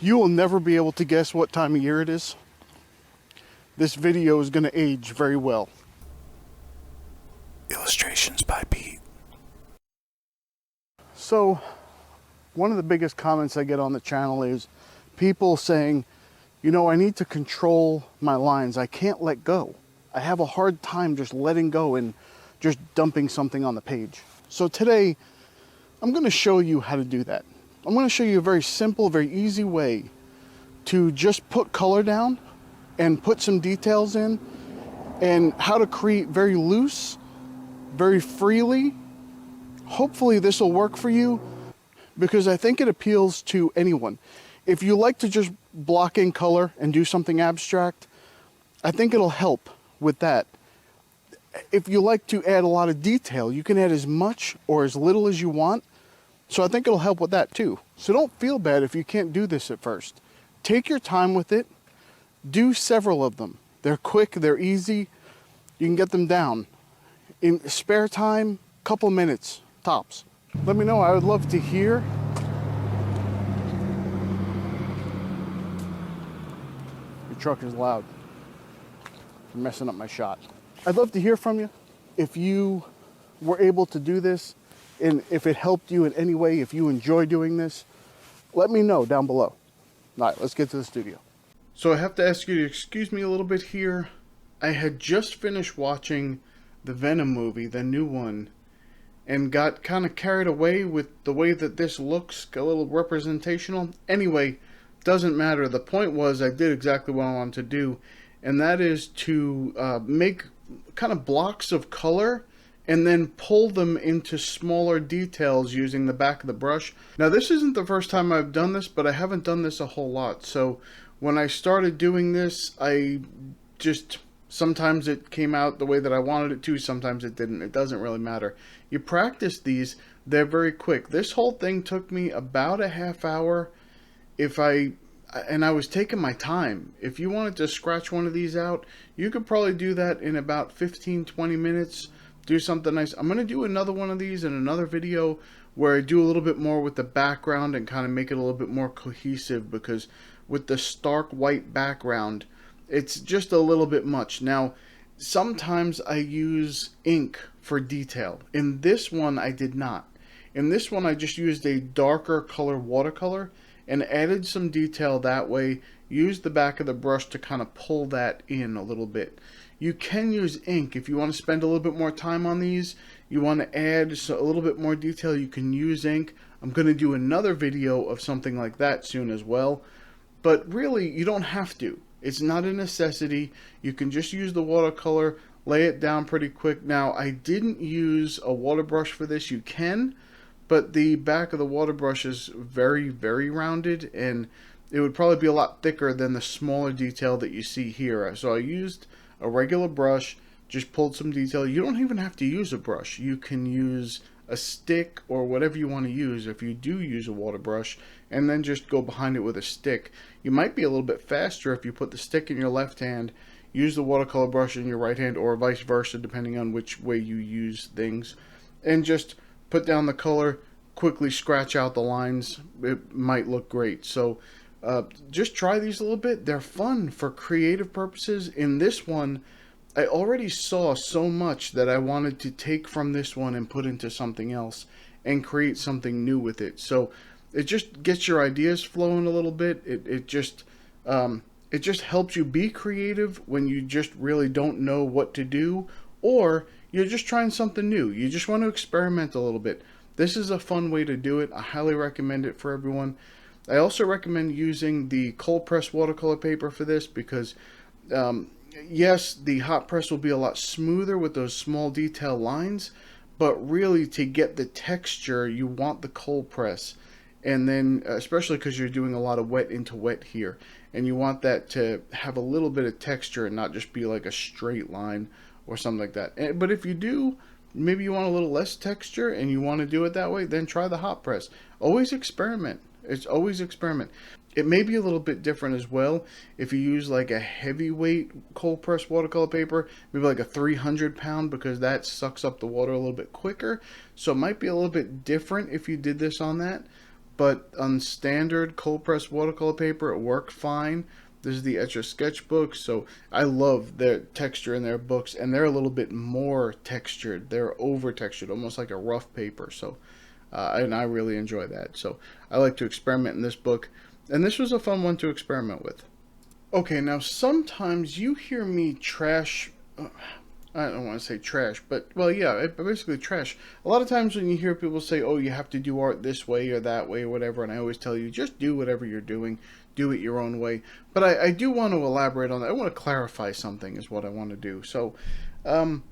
You will never be able to guess what time of year it is. This video is going to age very well. Illustrations by Pete. So, one of the biggest comments I get on the channel is people saying, you know, I need to control my lines. I can't let go. I have a hard time just letting go and just dumping something on the page. So today, I'm going to show you how to do that. I'm going to show you a very simple, very easy way to just put color down and put some details in, and how to create very loose, very freely. Hopefully this will work for you, because I think it appeals to anyone. If you like to just block in color and do something abstract, I think it'll help with that. If you like to add a lot of detail, you can add as much or as little as you want. So I think it'll help with that too. So don't feel bad if you can't do this at first. Take your time with it. Do several of them. They're quick, they're easy. You can get them down in spare time, couple minutes tops. Let me know. I would love to hear. Your truck is loud. You're messing up my shot. I'd love to hear from you. If you were able to do this, and if it helped you in any way, if you enjoy doing this, let me know down below. All right, let's get to the studio. So I have to ask you to excuse me a little bit here. I had just finished watching the Venom movie, the new one, and got kind of carried away with the way that this looks, a little representational. Anyway, doesn't matter. The point was I did exactly what I wanted to do, and that is to make kind of blocks of color and then pull them into smaller details using the back of the brush. Now this isn't the first time I've done this, but I haven't done this a whole lot. So when I started doing this, sometimes it came out the way that I wanted it to, sometimes it didn't. It doesn't really matter. You practice these, they're very quick. This whole thing took me about a half hour and I was taking my time. If you wanted to scratch one of these out, you could probably do that in about 15-20 minutes. Do something nice. I'm going to do another one of these in another video where I do a little bit more with the background and kind of make it a little bit more cohesive, because with the stark white background, it's just a little bit much. Now, sometimes I use ink for detail. In this one, I did not. In this one, I just used a darker color watercolor and added some detail that way. Used the back of the brush to kind of pull that in a little bit. You can use ink if you want to spend a little bit more time on these. You want to add a little bit more detail, you can use ink. I'm going to do another video of something like that soon as well. But really, you don't have to. It's not a necessity. You can just use the watercolor, lay it down pretty quick. Now, I didn't use a water brush for this. You can, but the back of the water brush is very, very rounded, and it would probably be a lot thicker than the smaller detail that you see here. So I used a regular brush, just pulled some detail. You don't even have to use a brush. You can use a stick or whatever you want to use if you do use a water brush, and then just go behind it with a stick. You might be a little bit faster if you put the stick in your left hand, use the watercolor brush in your right hand, or vice versa, depending on which way you use things, and just put down the color, quickly scratch out the lines. It might look great. So just try these a little bit. They're fun for creative purposes. In this one, I already saw so much that I wanted to take from this one and put into something else and create something new with it. So it just gets your ideas flowing a little bit. It just helps you be creative when you just really don't know what to do, or you're just trying something new. You just want to experiment a little bit. This is a fun way to do it. I highly recommend it for everyone. I also recommend using the cold press watercolor paper for this, because yes, the hot press will be a lot smoother with those small detail lines, but really to get the texture, you want the cold press. And then, especially because you're doing a lot of wet into wet here, and you want that to have a little bit of texture and not just be like a straight line or something like that. But if you do, maybe you want a little less texture and you want to do it that way, then try the hot press. Always experiment. It's always experiment. It may be a little bit different as well if you use like a heavyweight cold press watercolor paper, maybe like a 300 pound, because that sucks up the water a little bit quicker. So it might be a little bit different if you did this on that. but on standard cold press watercolor paper, it worked fine. This is the Etch a Sketch book, so I love their texture in their books, and they're a little bit more textured. They're over textured, almost like a rough paper. So, and I really enjoy that. So I like to experiment in this book, and this was a fun one to experiment with. Okay, now sometimes you hear me trash. I don't want to say trash, but well, yeah, basically trash. A lot of times when you hear people say, "Oh, you have to do art this way or that way or whatever," and I always tell you, just do whatever you're doing, do it your own way. But I do want to elaborate on that. I want to clarify something, is what I want to do. So, um,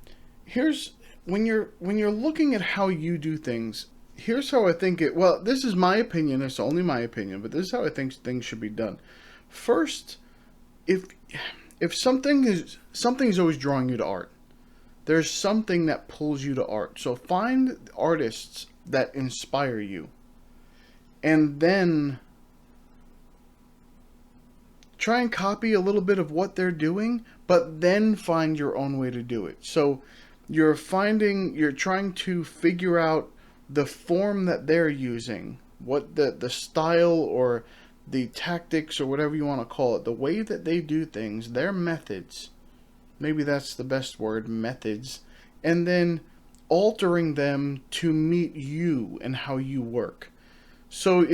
here's when you're looking at how you do things. Here's how I think it. Well, this is my opinion. It's only my opinion, but this is how I think things should be done. First, if something is always drawing you to art, there's something that pulls you to art. So find artists that inspire you, and then try and copy a little bit of what they're doing, but then find your own way to do it. So you're trying to figure out the form that they're using, what the style or the tactics or whatever you want to call it, the way that they do things, their methods. Maybe that's the best word, methods. And then altering them to meet you and how you work. So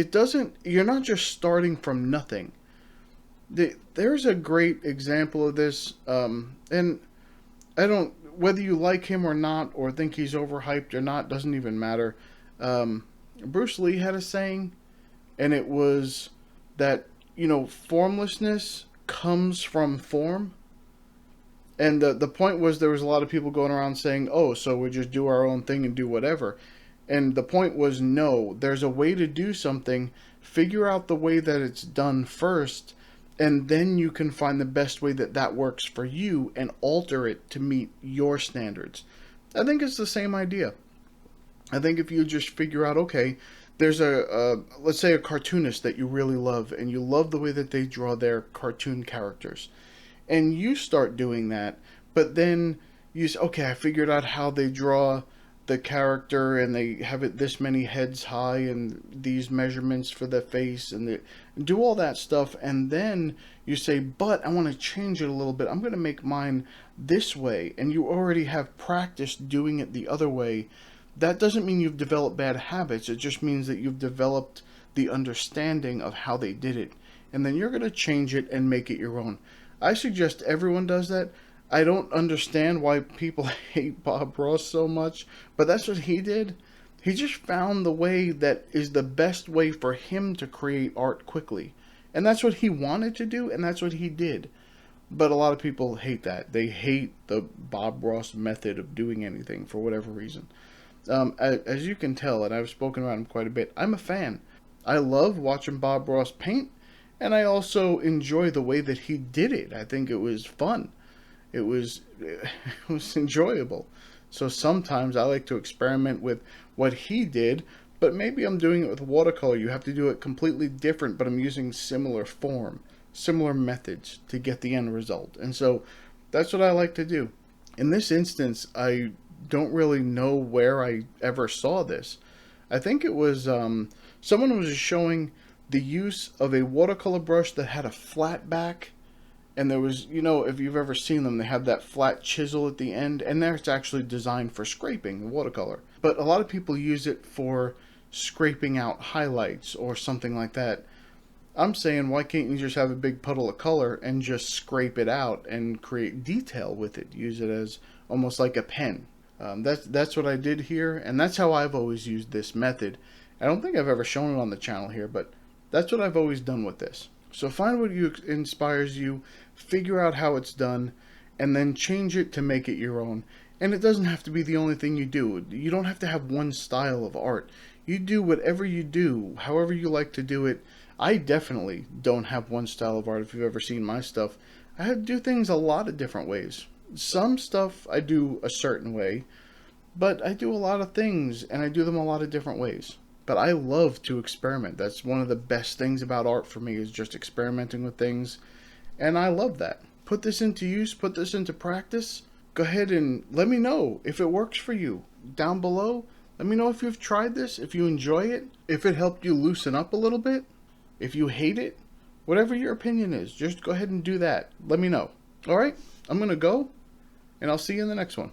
you're not just starting from nothing. There's a great example of this, and I don't, whether you like him or not, or think he's overhyped or not, doesn't even matter. Bruce Lee had a saying, and it was that, formlessness comes from form. And the point was, there was a lot of people going around saying, "Oh, so we just do our own thing and do whatever." And the point was, no, there's a way to do something. Figure out the way that it's done first, and then you can find the best way that works for you and alter it to meet your standards. I think it's the same idea. I think if you just figure out, okay, there's let's say a cartoonist that you really love, and you love the way that they draw their cartoon characters, and you start doing that, but then you say, okay, I figured out how they draw the character, and they have it this many heads high and these measurements for the face, and they do all that stuff, and then you say, but I want to change it a little bit. I'm going to make mine this way, and you already have practiced doing it the other way. That doesn't mean you've developed bad habits. It just means that you've developed the understanding of how they did it, and then you're going to change it and make it your own. I suggest everyone does that. I don't understand why people hate Bob Ross so much, but that's what he did. He just found the way that is the best way for him to create art quickly. And that's what he wanted to do, and that's what he did. But a lot of people hate that. They hate the Bob Ross method of doing anything for whatever reason. As you can tell, and I've spoken about him quite a bit, I'm a fan. I love watching Bob Ross paint, and I also enjoy the way that he did it. I think it was fun. It was enjoyable. So sometimes I like to experiment with what he did, but maybe I'm doing it with watercolor. You have to do it completely different, but I'm using similar form, similar methods to get the end result. And so that's what I like to do. In this instance, I don't really know where I ever saw this. I think it was someone was showing the use of a watercolor brush that had a flat back. And there was, if you've ever seen them, they have that flat chisel at the end, and that's actually designed for scraping watercolor. But a lot of people use it for scraping out highlights or something like that. I'm saying, why can't you just have a big puddle of color and just scrape it out and create detail with it? Use it as almost like a pen. That's what I did here, and that's how I've always used this method. I don't think I've ever shown it on the channel here, but that's what I've always done with this. So find what inspires you, figure out how it's done, and then change it to make it your own. And it doesn't have to be the only thing you do. You don't have to have one style of art. You do whatever you do, however you like to do it. I definitely don't have one style of art. If you've ever seen my stuff, I do things a lot of different ways. Some stuff I do a certain way, but I do a lot of things, and I do them a lot of different ways. But I love to experiment. That's one of the best things about art for me, is just experimenting with things. And I love that. Put this into use, put this into practice. Go ahead and let me know if it works for you. Down below, Let me know if you've tried this, if you enjoy it, if it helped you loosen up a little bit, if you hate it. Whatever your opinion is, just go ahead and do that. Let me know. All right? I'm going to go, and I'll see you in the next one.